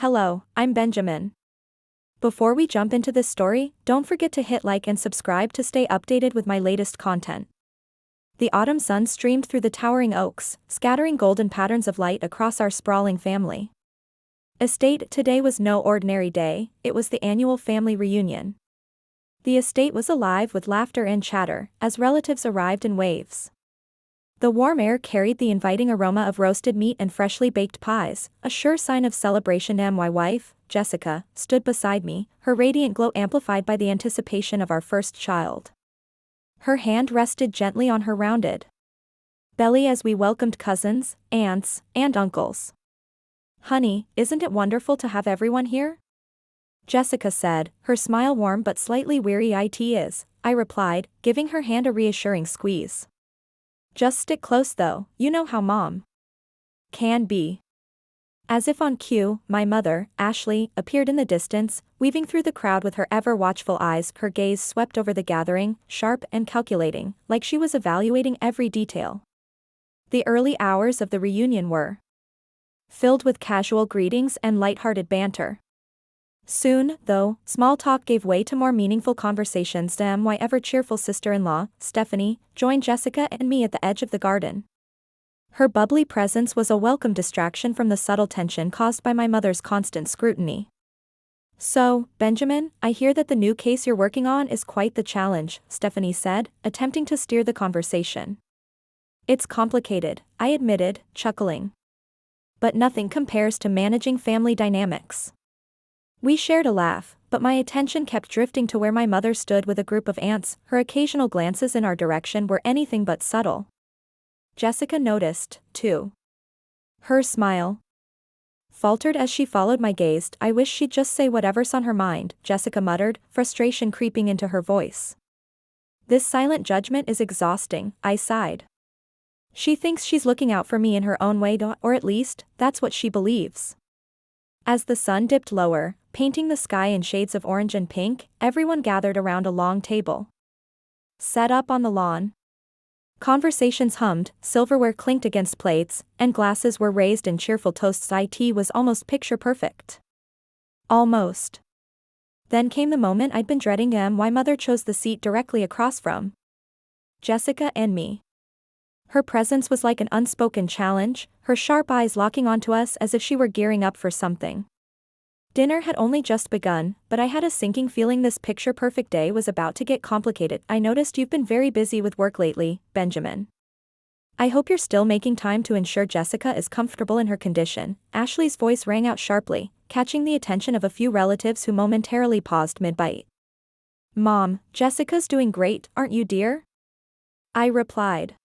Hello, I'm Benjamin. Before we jump into this story, don't forget to hit like and subscribe to stay updated with my latest content. The autumn sun streamed through the towering oaks, scattering golden patterns of light across our sprawling family estate. Today was no ordinary day, it was the annual family reunion. The estate was alive with laughter and chatter, as relatives arrived in waves. The warm air carried the inviting aroma of roasted meat and freshly baked pies, a sure sign of celebration. My wife, Jessica, stood beside me, her radiant glow amplified by the anticipation of our first child. Her hand rested gently on her rounded belly as we welcomed cousins, aunts, and uncles. "Honey, isn't it wonderful to have everyone here?" Jessica said, her smile warm but slightly weary. "It is," I replied, giving her hand a reassuring squeeze. "Just stick close though, you know how Mom can be." As if on cue, my mother, Ashley, appeared in the distance, weaving through the crowd with her ever-watchful eyes. Her gaze swept over the gathering, sharp and calculating, like she was evaluating every detail. The early hours of the reunion were filled with casual greetings and light-hearted banter. Soon, though, small talk gave way to more meaningful conversations. My ever-cheerful sister-in-law, Stephanie, joined Jessica and me at the edge of the garden. Her bubbly presence was a welcome distraction from the subtle tension caused by my mother's constant scrutiny. "So, Benjamin, I hear that the new case you're working on is quite the challenge," Stephanie said, attempting to steer the conversation. "It's complicated," I admitted, chuckling. "But nothing compares to managing family dynamics." We shared a laugh, but my attention kept drifting to where my mother stood with a group of aunts. Her occasional glances in our direction were anything but subtle. Jessica noticed, too. Her smile faltered as she followed my gaze. "I wish she'd just say whatever's on her mind," Jessica muttered, frustration creeping into her voice. "This silent judgment is exhausting," I sighed. "She thinks she's looking out for me in her own way, or at least, that's what she believes." As the sun dipped lower, painting the sky in shades of orange and pink, everyone gathered around a long table set up on the lawn. Conversations hummed, silverware clinked against plates, and glasses were raised in cheerful toasts. It was almost picture-perfect. Almost. Then came the moment I'd been dreading. My mother chose the seat directly across from Jessica and me. Her presence was like an unspoken challenge, her sharp eyes locking onto us as if she were gearing up for something. Dinner had only just begun, but I had a sinking feeling this picture-perfect day was about to get complicated. "I noticed you've been very busy with work lately, Benjamin. I hope you're still making time to ensure Jessica is comfortable in her condition." Ashley's voice rang out sharply, catching the attention of a few relatives who momentarily paused mid-bite. "Mom, Jessica's doing great, aren't you, dear?" I replied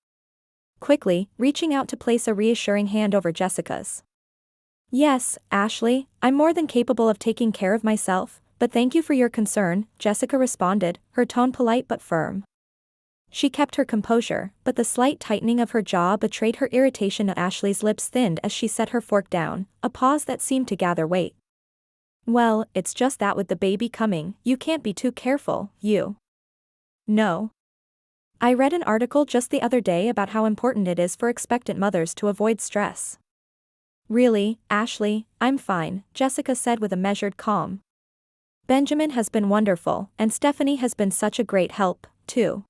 quickly, reaching out to place a reassuring hand over Jessica's. "Yes, Ashley, I'm more than capable of taking care of myself, but thank you for your concern," Jessica responded, her tone polite but firm. She kept her composure, but the slight tightening of her jaw betrayed her irritation. Ashley's lips thinned as she set her fork down, a pause that seemed to gather weight. "Well, it's just that with the baby coming, you can't be too careful, you know. I read an article just the other day about how important it is for expectant mothers to avoid stress." "Really, Ashley, I'm fine," Jessica said with a measured calm. "Benjamin has been wonderful, and Stephanie has been such a great help, too."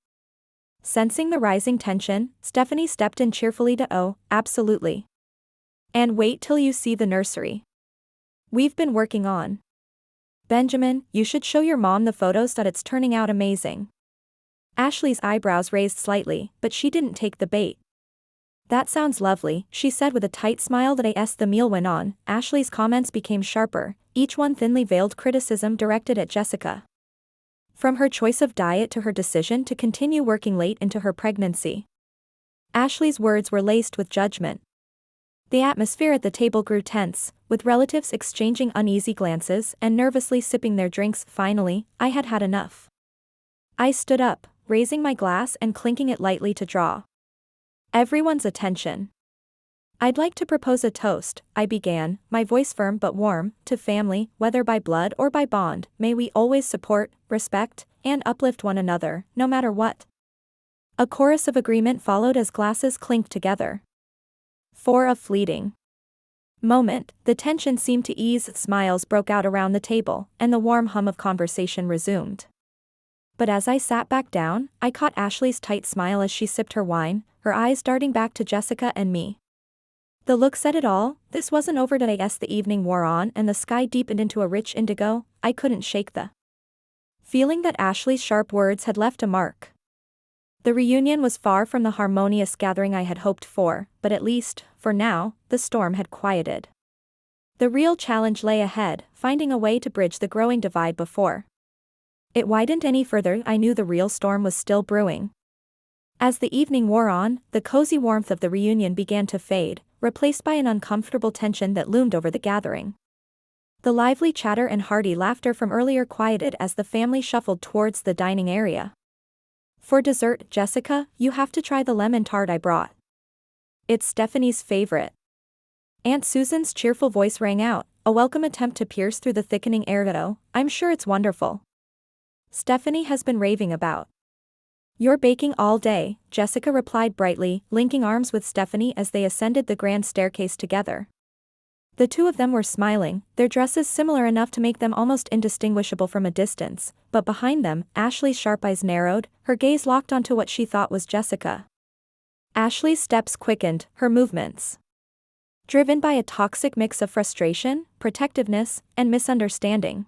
Sensing the rising tension, Stephanie stepped in cheerfully. "Oh, absolutely. And wait till you see the nursery we've been working on. Benjamin, you should show your mom the photos. It's turning out amazing." Ashley's eyebrows raised slightly, but she didn't take the bait. "That sounds lovely," she said with a tight smile. As the meal went on, Ashley's comments became sharper, each one thinly veiled criticism directed at Jessica. From her choice of diet to her decision to continue working late into her pregnancy. Ashley's words were laced with judgment. The atmosphere at the table grew tense, with relatives exchanging uneasy glances and nervously sipping their drinks. Finally, I had had enough. I stood up, raising my glass and clinking it lightly to draw everyone's attention. "I'd like to propose a toast," I began, my voice firm but warm, "to family, whether by blood or by bond. May we always support, respect, and uplift one another, no matter what." A chorus of agreement followed as glasses clinked together. For a fleeting moment, the tension seemed to ease, smiles broke out around the table, and the warm hum of conversation resumed. But as I sat back down, I caught Ashley's tight smile as she sipped her wine, her eyes darting back to Jessica and me. The look said it all. This wasn't over till as the evening wore on and the sky deepened into a rich indigo. I couldn't shake the feeling that Ashley's sharp words had left a mark. The reunion was far from the harmonious gathering I had hoped for, but at least, for now, the storm had quieted. The real challenge lay ahead, finding a way to bridge the growing divide before it widened any further. I knew the real storm was still brewing. As the evening wore on, the cozy warmth of the reunion began to fade, replaced by an uncomfortable tension that loomed over the gathering. The lively chatter and hearty laughter from earlier quieted as the family shuffled towards the dining area. For dessert, Jessica, you have to try the lemon tart I brought. It's Stephanie's favorite. Aunt Susan's cheerful voice rang out, a welcome attempt to pierce through the thickening air. I'm sure it's wonderful. Stephanie has been raving about. You're baking all day, Jessica replied brightly, linking arms with Stephanie as they ascended the grand staircase together. The two of them were smiling, their dresses similar enough to make them almost indistinguishable from a distance, but behind them, Ashley's sharp eyes narrowed, her gaze locked onto what she thought was Jessica. Ashley's steps quickened, her movements driven by a toxic mix of frustration, protectiveness, and misunderstanding.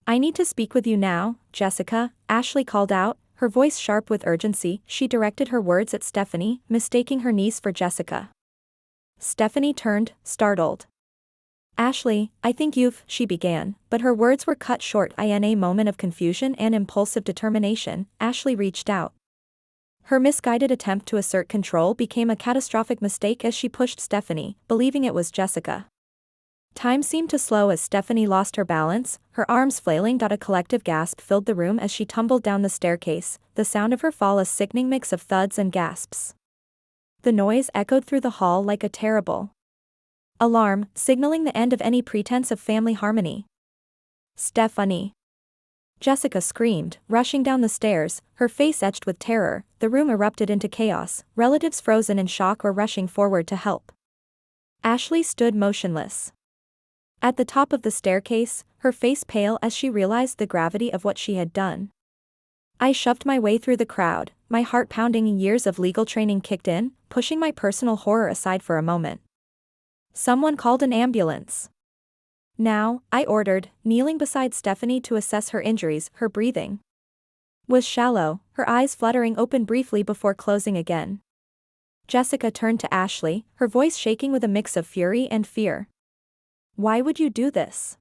I need to speak with you now, Jessica, Ashley called out, her voice sharp with urgency. She directed her words at Stephanie, mistaking her niece for Jessica. Stephanie turned, startled. Ashley, I think she began, but her words were cut short. In a moment of confusion and impulsive determination, Ashley reached out. Her misguided attempt to assert control became a catastrophic mistake as she pushed Stephanie, believing it was Jessica. Time seemed to slow as Stephanie lost her balance, her arms flailing. A collective gasp filled the room as she tumbled down the staircase, the sound of her fall a sickening mix of thuds and gasps. The noise echoed through the hall like a terrible alarm, signaling the end of any pretense of family harmony. Stephanie! Jessica screamed, rushing down the stairs, her face etched with terror. The room erupted into chaos, relatives frozen in shock or rushing forward to help. Ashley stood motionless at the top of the staircase, her face pale as she realized the gravity of what she had done. I shoved my way through the crowd, my heart pounding. Years of legal training kicked in, pushing my personal horror aside for a moment. Someone called an ambulance. Now, I ordered, kneeling beside Stephanie to assess her injuries. Her breathing was shallow, her eyes fluttering open briefly before closing again. Jessica turned to Ashley, her voice shaking with a mix of fury and fear. Why would you do this?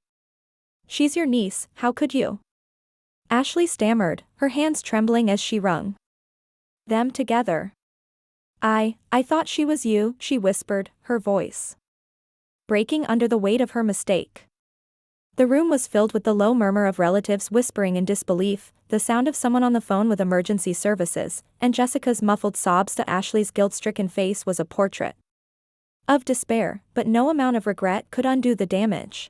She's your niece, how could you? Ashley stammered, her hands trembling as she wrung them together. I thought she was you, she whispered, her voice breaking under the weight of her mistake. The room was filled with the low murmur of relatives whispering in disbelief, the sound of someone on the phone with emergency services, and Jessica's muffled sobs. To Ashley's guilt-stricken face was a portrait of despair, but no amount of regret could undo the damage.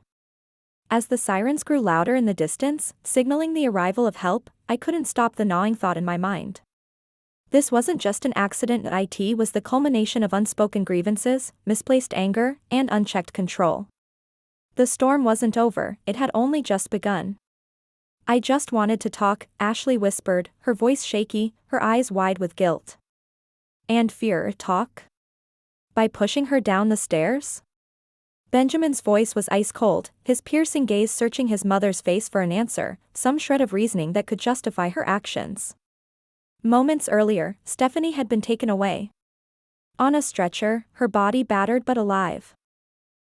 As the sirens grew louder in the distance, signaling the arrival of help, I couldn't stop the gnawing thought in my mind. This wasn't just an accident. It was the culmination of unspoken grievances, misplaced anger, and unchecked control. The storm wasn't over, it had only just begun. I just wanted to talk, Ashley whispered, her voice shaky, her eyes wide with guilt and fear. Talk? By pushing her down the stairs? Benjamin's voice was ice cold, his piercing gaze searching his mother's face for an answer, some shred of reasoning that could justify her actions. Moments earlier, Stephanie had been taken away on a stretcher, her body battered but alive.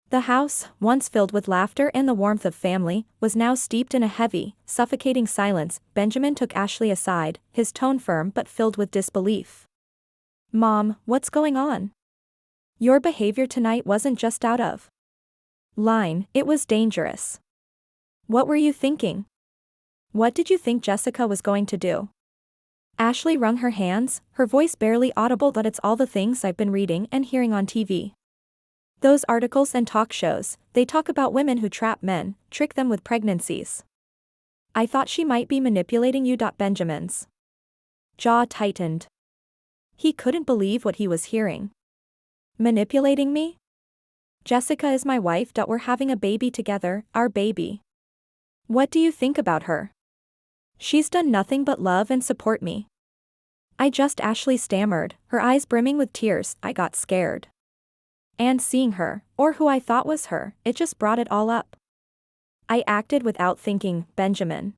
The house, once filled with laughter and the warmth of family, was now steeped in a heavy, suffocating silence. Benjamin took Ashley aside, his tone firm but filled with disbelief. Mom, what's going on? Your behavior tonight wasn't just out of line, it was dangerous. What were you thinking? What did you think Jessica was going to do? Ashley wrung her hands, her voice barely audible. But it's all the things I've been reading and hearing on TV. Those articles and talk shows, they talk about women who trap men, trick them with pregnancies. I thought she might be manipulating you. Benjamin's jaw tightened. He couldn't believe what he was hearing. Manipulating me? Jessica is my wife. We're having a baby together, our baby. What do you think about her? She's done nothing but love and support me. Ashley stammered, her eyes brimming with tears. I got scared. And seeing her, or who I thought was her, it just brought it all up. I acted without thinking, Benjamin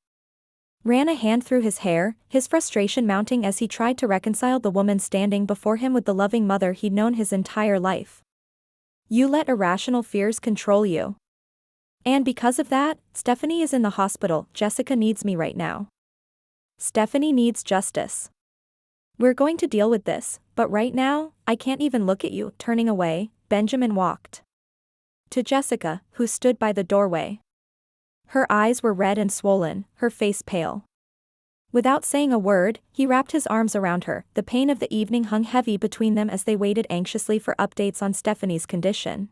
ran a hand through his hair, his frustration mounting as he tried to reconcile the woman standing before him with the loving mother he'd known his entire life. You let irrational fears control you. And because of that, Stephanie is in the hospital. Jessica needs me right now. Stephanie needs justice. We're going to deal with this, but right now, I can't even look at you. Turning away, Benjamin walked to Jessica, who stood by the doorway. Her eyes were red and swollen, her face pale. Without saying a word, he wrapped his arms around her. The pain of the evening hung heavy between them as they waited anxiously for updates on Stephanie's condition.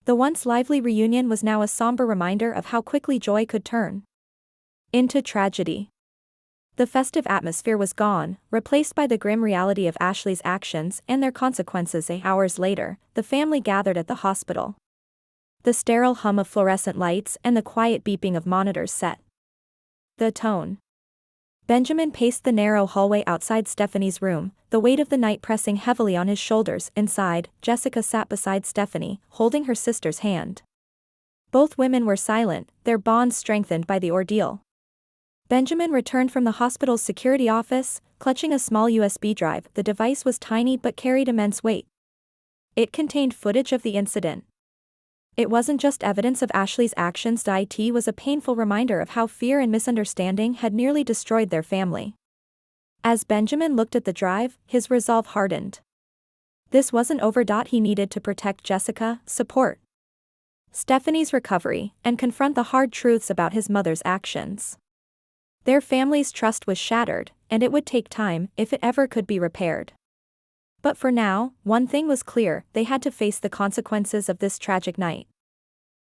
The once lively reunion was now a somber reminder of how quickly joy could turn into tragedy. The festive atmosphere was gone, replaced by the grim reality of Ashley's actions and their consequences. 8 hours later, the family gathered at the hospital. The sterile hum of fluorescent lights and the quiet beeping of monitors set the tone. Benjamin paced the narrow hallway outside Stephanie's room, the weight of the night pressing heavily on his shoulders. Inside, Jessica sat beside Stephanie, holding her sister's hand. Both women were silent, their bonds strengthened by the ordeal. Benjamin returned from the hospital's security office, clutching a small USB drive. The device was tiny but carried immense weight. It contained footage of the incident. It wasn't just evidence of Ashley's actions. It was a painful reminder of how fear and misunderstanding had nearly destroyed their family. As Benjamin looked at the drive, his resolve hardened. This wasn't over. He needed to protect Jessica, support Stephanie's recovery, and confront the hard truths about his mother's actions. Their family's trust was shattered, and it would take time, if it ever could be repaired. But for now, one thing was clear: they had to face the consequences of this tragic night.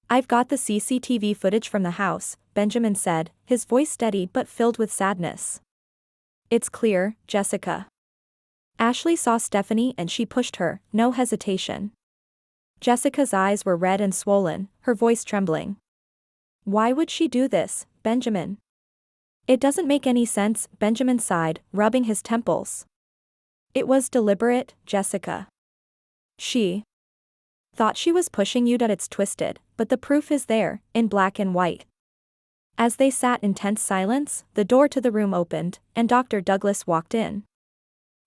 I've got the CCTV footage from the house, Benjamin said, his voice steady but filled with sadness. It's clear, Jessica. Ashley saw Stephanie and she pushed her, no hesitation. Jessica's eyes were red and swollen, her voice trembling. Why would she do this, Benjamin? It doesn't make any sense, Benjamin sighed, rubbing his temples. It was deliberate, Jessica. She thought she was pushing you. It's twisted, but the proof is there, in black and white. As they sat in tense silence, the door to the room opened, and Dr. Douglas walked in.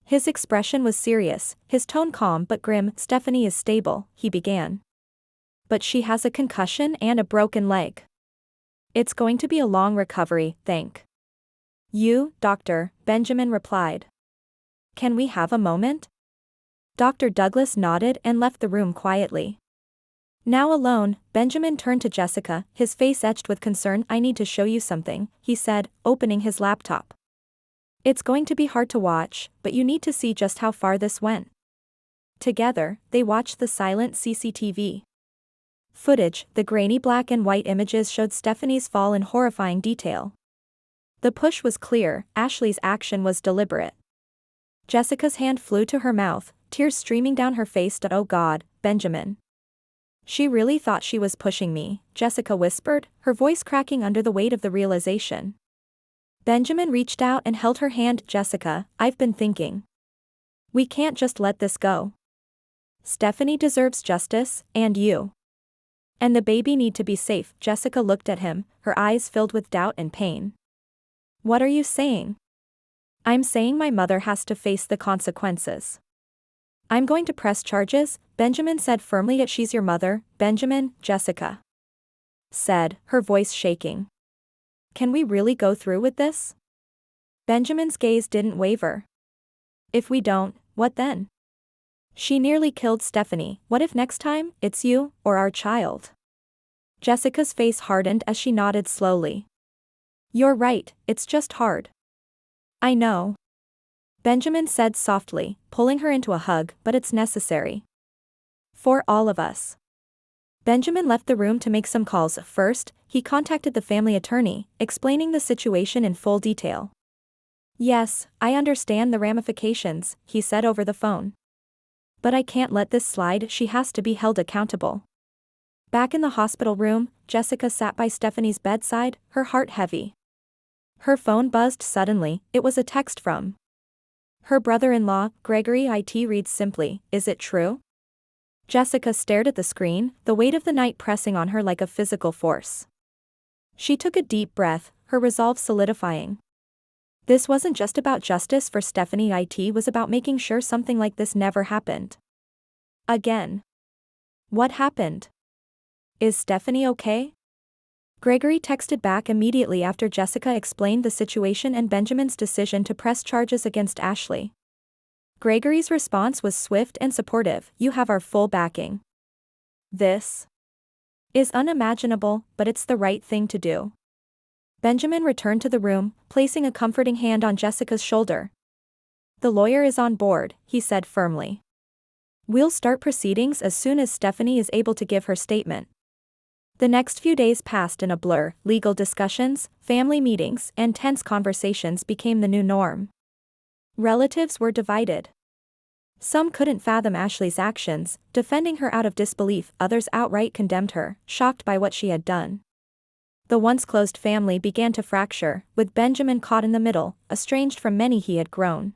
His expression was serious, his tone calm but grim. Stephanie is stable, he began. But she has a concussion and a broken leg. It's going to be a long recovery, thank you, doctor, Benjamin replied. Can we have a moment? Dr. Douglas nodded and left the room quietly. Now alone, Benjamin turned to Jessica, his face etched with concern. I need to show you something, he said, opening his laptop. It's going to be hard to watch, but you need to see just how far this went. Together, they watched the silent CCTV footage. The grainy black and white images showed Stephanie's fall in horrifying detail. The push was clear, Ashley's action was deliberate. Jessica's hand flew to her mouth, tears streaming down her face. Oh God, Benjamin. She really thought she was pushing me, Jessica whispered, her voice cracking under the weight of the realization. Benjamin reached out and held her hand. Jessica, I've been thinking. We can't just let this go. Stephanie deserves justice, and you. And the baby need to be safe. Jessica looked at him, her eyes filled with doubt and pain. What are you saying? I'm saying my mother has to face the consequences. I'm going to press charges, Benjamin said firmly. Yet she's your mother, Benjamin, Jessica said, her voice shaking. Can we really go through with this? Benjamin's gaze didn't waver. If we don't, what then? She nearly killed Stephanie. What if next time, it's you, or our child? Jessica's face hardened as she nodded slowly. You're right, it's just hard. I know. Benjamin said softly, pulling her into a hug, but it's necessary. For all of us. Benjamin left the room to make some calls. First, he contacted the family attorney, explaining the situation in full detail. Yes, I understand the ramifications, he said over the phone. But I can't let this slide, she has to be held accountable. Back in the hospital room, Jessica sat by Stephanie's bedside, her heart heavy. Her phone buzzed suddenly, it was a text from her brother-in-law, Gregory. It reads simply, "Is it true?" Jessica stared at the screen, the weight of the night pressing on her like a physical force. She took a deep breath, her resolve solidifying. This wasn't just about justice for Stephanie, it was about making sure something like this never happened again. What happened? Is Stephanie okay? Gregory texted back immediately after Jessica explained the situation and Benjamin's decision to press charges against Ashley. Gregory's response was swift and supportive, "You have our full backing. This is unimaginable, but it's the right thing to do." Benjamin returned to the room, placing a comforting hand on Jessica's shoulder. "The lawyer is on board," he said firmly. "We'll start proceedings as soon as Stephanie is able to give her statement." The next few days passed in a blur, legal discussions, family meetings, and tense conversations became the new norm. Relatives were divided. Some couldn't fathom Ashley's actions, defending her out of disbelief, others outright condemned her, shocked by what she had done. The once closed family began to fracture, with Benjamin caught in the middle, estranged from many he had grown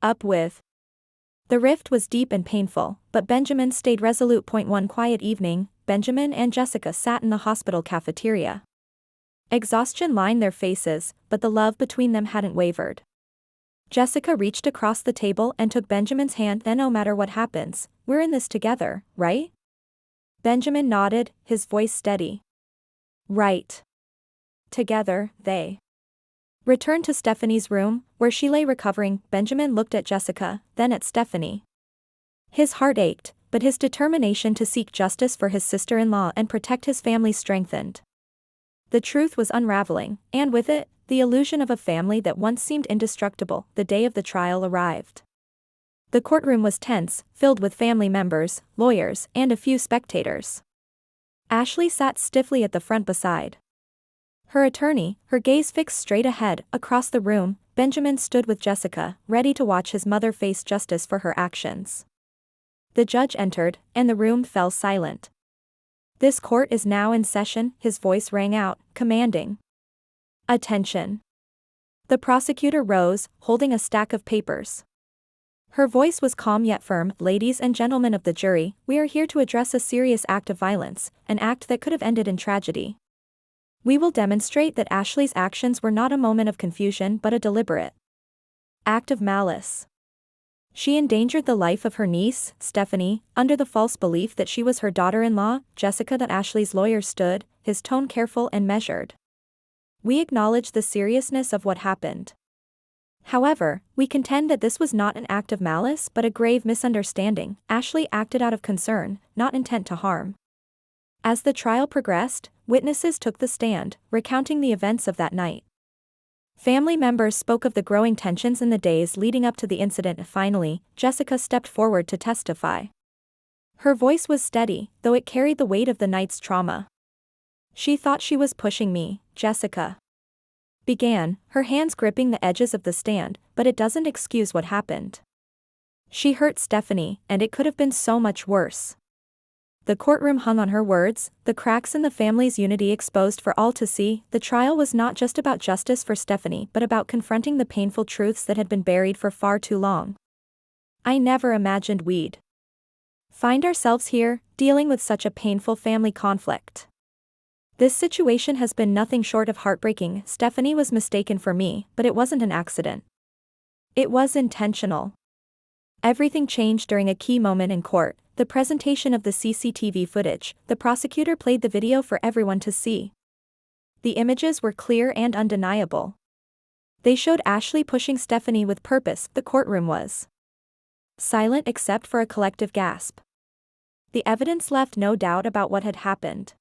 up with. The rift was deep and painful, but Benjamin stayed resolute. One quiet evening, Benjamin and Jessica sat in the hospital cafeteria. Exhaustion lined their faces, but the love between them hadn't wavered. Jessica reached across the table and took Benjamin's hand. "Then no matter what happens, we're in this together, right?" Benjamin nodded, his voice steady. "Right. Together." They returned to Stephanie's room, where she lay recovering. Benjamin looked at Jessica, then at Stephanie. His heart ached, but his determination to seek justice for his sister-in-law and protect his family strengthened. The truth was unraveling, and with it, the illusion of a family that once seemed indestructible. The day of the trial arrived. The courtroom was tense, filled with family members, lawyers, and a few spectators. Ashley sat stiffly at the front beside her attorney, her gaze fixed straight ahead. Across the room, Benjamin stood with Jessica, ready to watch his mother face justice for her actions. The judge entered, and the room fell silent. "This court is now in session," his voice rang out, commanding attention. The prosecutor rose, holding a stack of papers. Her voice was calm yet firm. "Ladies and gentlemen of the jury, we are here to address a serious act of violence, an act that could have ended in tragedy. We will demonstrate that Ashley's actions were not a moment of confusion but a deliberate act of malice. She endangered the life of her niece, Stephanie, under the false belief that she was her daughter-in-law, Jessica." That Ashley's lawyer stood, his tone careful and measured. "We acknowledge the seriousness of what happened. However, we contend that this was not an act of malice but a grave misunderstanding. Ashley acted out of concern, not intent to harm." As the trial progressed, witnesses took the stand, recounting the events of that night. Family members spoke of the growing tensions in the days leading up to the incident. Finally, Jessica stepped forward to testify. Her voice was steady, though it carried the weight of the night's trauma. "She thought she was pushing me," Jessica began, her hands gripping the edges of the stand, "but it doesn't excuse what happened. She hurt Stephanie, and it could have been so much worse." The courtroom hung on her words, the cracks in the family's unity exposed for all to see. The trial was not just about justice for Stephanie but about confronting the painful truths that had been buried for far too long. "I never imagined we'd find ourselves here, dealing with such a painful family conflict. This situation has been nothing short of heartbreaking. Stephanie was mistaken for me, but it wasn't an accident. It was intentional." Everything changed during a key moment in court, the presentation of the CCTV footage. The prosecutor played the video for everyone to see. The images were clear and undeniable. They showed Ashley pushing Stephanie with purpose. The courtroom was silent except for a collective gasp. The evidence left no doubt about what had happened.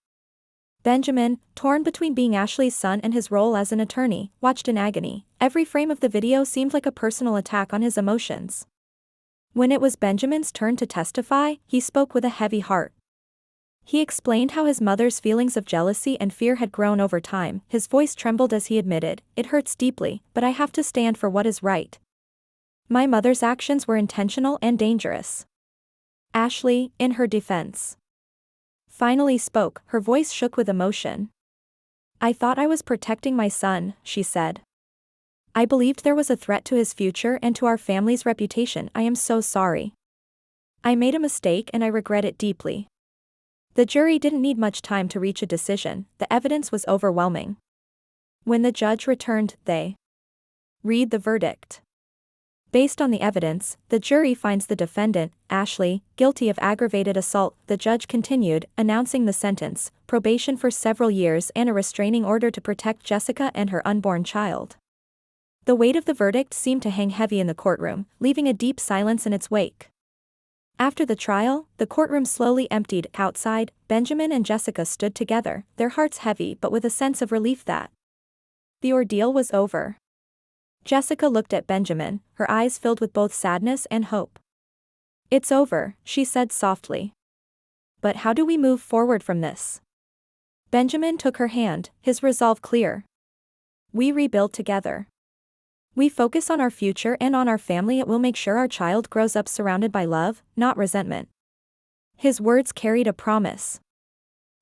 Benjamin, torn between being Ashley's son and his role as an attorney, watched in agony. Every frame of the video seemed like a personal attack on his emotions. When it was Benjamin's turn to testify, he spoke with a heavy heart. He explained how his mother's feelings of jealousy and fear had grown over time. His voice trembled as he admitted, "It hurts deeply, but I have to stand for what is right. My mother's actions were intentional and dangerous. Ashley, in her defense, finally spoke, her voice shook with emotion. "I thought I was protecting my son," she said. "I believed there was a threat to his future and to our family's reputation. I am so sorry. I made a mistake and I regret it deeply." The jury didn't need much time to reach a decision, the evidence was overwhelming. When the judge returned, they read the verdict. Based on the evidence, the jury finds the defendant, Ashley, guilty of aggravated assault. The judge continued, announcing the sentence: probation for several years and a restraining order to protect Jessica and her unborn child. The weight of the verdict seemed to hang heavy in the courtroom, leaving a deep silence in its wake. After the trial, the courtroom slowly emptied. Outside, Benjamin and Jessica stood together, their hearts heavy but with a sense of relief that the ordeal was over. Jessica looked at Benjamin, her eyes filled with both sadness and hope. "It's over," she said softly. "But how do we move forward from this?" Benjamin took her hand, his resolve clear. "We rebuild together. We focus on our future and on our family. It will make sure our child grows up surrounded by love, not resentment." His words carried a promise.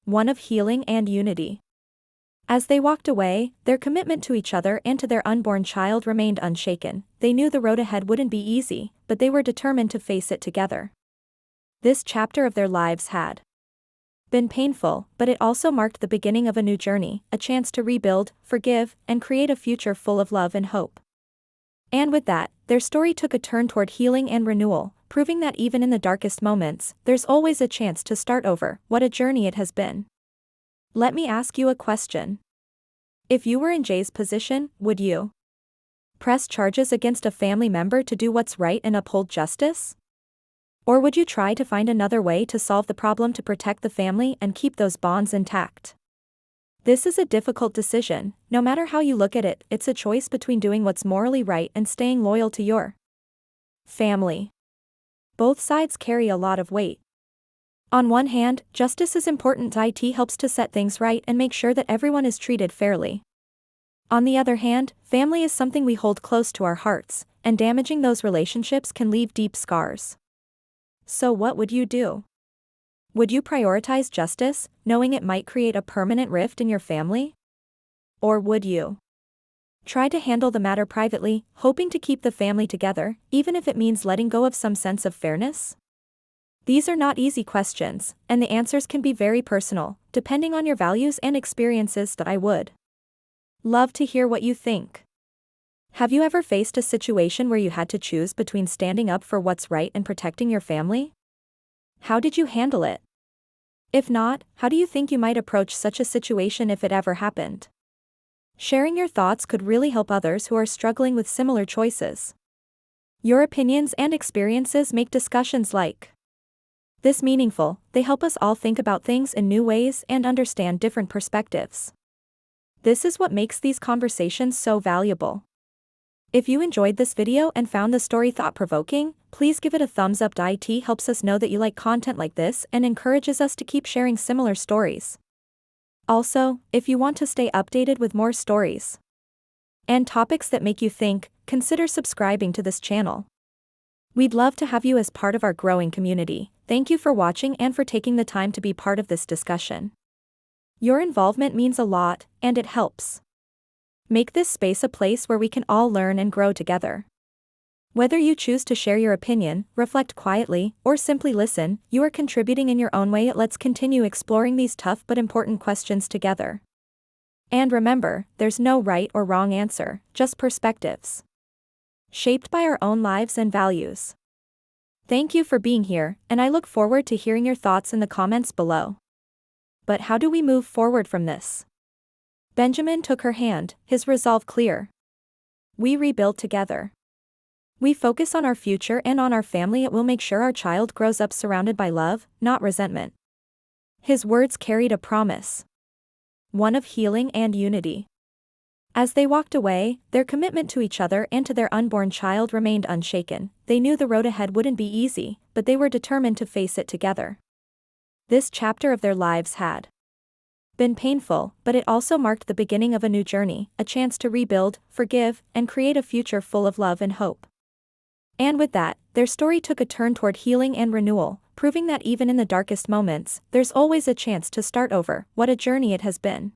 One of healing and unity. As they walked away, their commitment to each other and to their unborn child remained unshaken. They knew the road ahead wouldn't be easy, but they were determined to face it together. This chapter of their lives had been painful, but it also marked the beginning of a new journey, a chance to rebuild, forgive, and create a future full of love and hope. And with that, their story took a turn toward healing and renewal, proving that even in the darkest moments, there's always a chance to start over. What a journey it has been. Let me ask you a question. If you were in Jay's position, would you press charges against a family member to do what's right and uphold justice? Or would you try to find another way to solve the problem to protect the family and keep those bonds intact? This is a difficult decision. No matter how you look at it, it's a choice between doing what's morally right and staying loyal to your family. Both sides carry a lot of weight. On one hand, justice is important. It helps to set things right and make sure that everyone is treated fairly. On the other hand, family is something we hold close to our hearts, and damaging those relationships can leave deep scars. So what would you do? Would you prioritize justice, knowing it might create a permanent rift in your family? Or would you try to handle the matter privately, hoping to keep the family together, even if it means letting go of some sense of fairness? These are not easy questions, and the answers can be very personal, depending on your values and experiences. That I would love to hear what you think. Have you ever faced a situation where you had to choose between standing up for what's right and protecting your family? How did you handle it? If not, how do you think you might approach such a situation if it ever happened? Sharing your thoughts could really help others who are struggling with similar choices. Your opinions and experiences make discussions like this meaningful. They help us all think about things in new ways and understand different perspectives. This is what makes these conversations so valuable. If you enjoyed this video and found the story thought-provoking, please give it a thumbs up. It helps us know that you like content like this and encourages us to keep sharing similar stories. Also, if you want to stay updated with more stories and topics that make you think, consider subscribing to this channel. We'd love to have you as part of our growing community. Thank you for watching and for taking the time to be part of this discussion. Your involvement means a lot, and it helps make this space a place where we can all learn and grow together. Whether you choose to share your opinion, reflect quietly, or simply listen, you are contributing in your own way. Let's continue exploring these tough but important questions together. And remember, there's no right or wrong answer, just perspectives shaped by our own lives and values. Thank you for being here, and I look forward to hearing your thoughts in the comments below. But how do we move forward from this? Benjamin took her hand, his resolve clear. We rebuild together. We focus on our future and on our family. It will make sure our child grows up surrounded by love, not resentment. His words carried a promise. One of healing and unity. As they walked away, their commitment to each other and to their unborn child remained unshaken. They knew the road ahead wouldn't be easy, but they were determined to face it together. This chapter of their lives had been painful, but it also marked the beginning of a new journey, a chance to rebuild, forgive, and create a future full of love and hope. And with that, their story took a turn toward healing and renewal, proving that even in the darkest moments, there's always a chance to start over. What a journey it has been.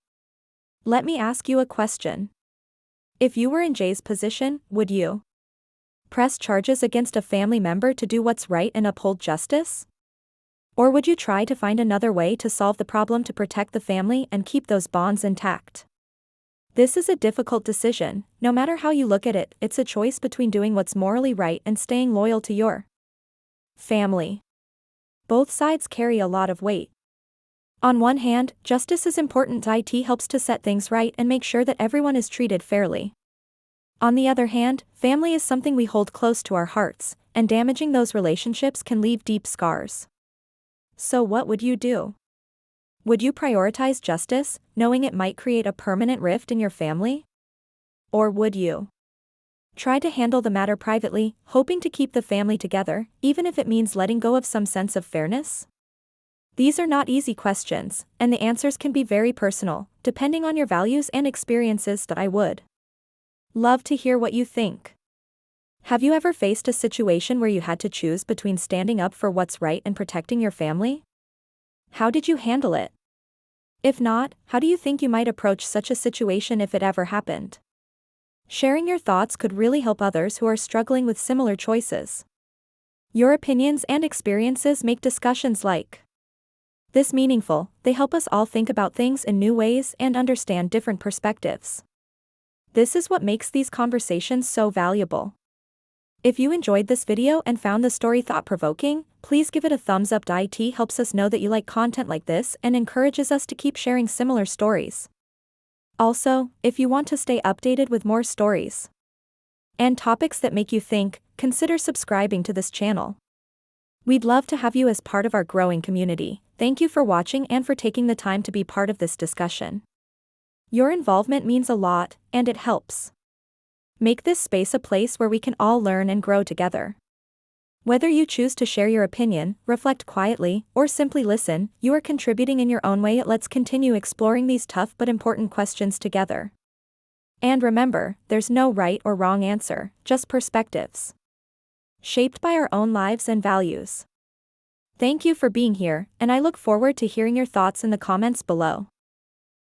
Let me ask you a question. If you were in Jay's position, would you press charges against a family member to do what's right and uphold justice? Or would you try to find another way to solve the problem to protect the family and keep those bonds intact? This is a difficult decision. No matter how you look at it, it's a choice between doing what's morally right and staying loyal to your family. Both sides carry a lot of weight. On one hand, justice is important. It helps to set things right and make sure that everyone is treated fairly. On the other hand, family is something we hold close to our hearts, and damaging those relationships can leave deep scars. So what would you do? Would you prioritize justice, knowing it might create a permanent rift in your family? Or would you try to handle the matter privately, hoping to keep the family together, even if it means letting go of some sense of fairness? These are not easy questions, and the answers can be very personal, depending on your values and experiences. I would love to hear what you think. Have you ever faced a situation where you had to choose between standing up for what's right and protecting your family? How did you handle it? If not, how do you think you might approach such a situation if it ever happened? Sharing your thoughts could really help others who are struggling with similar choices. Your opinions and experiences make discussions like this meaningful. They help us all think about things in new ways and understand different perspectives. This is what makes these conversations so valuable. If you enjoyed this video and found the story thought-provoking, please give it a thumbs up. It helps us know that you like content like this and encourages us to keep sharing similar stories. Also, if you want to stay updated with more stories and topics that make you think, consider subscribing to this channel. We'd love to have you as part of our growing community. Thank you for watching and for taking the time to be part of this discussion. Your involvement means a lot, and it helps make this space a place where we can all learn and grow together. Whether you choose to share your opinion, reflect quietly, or simply listen, you are contributing in your own way. Let's continue exploring these tough but important questions together. And remember, there's no right or wrong answer, just perspectives shaped by our own lives and values. Thank you for being here, and I look forward to hearing your thoughts in the comments below.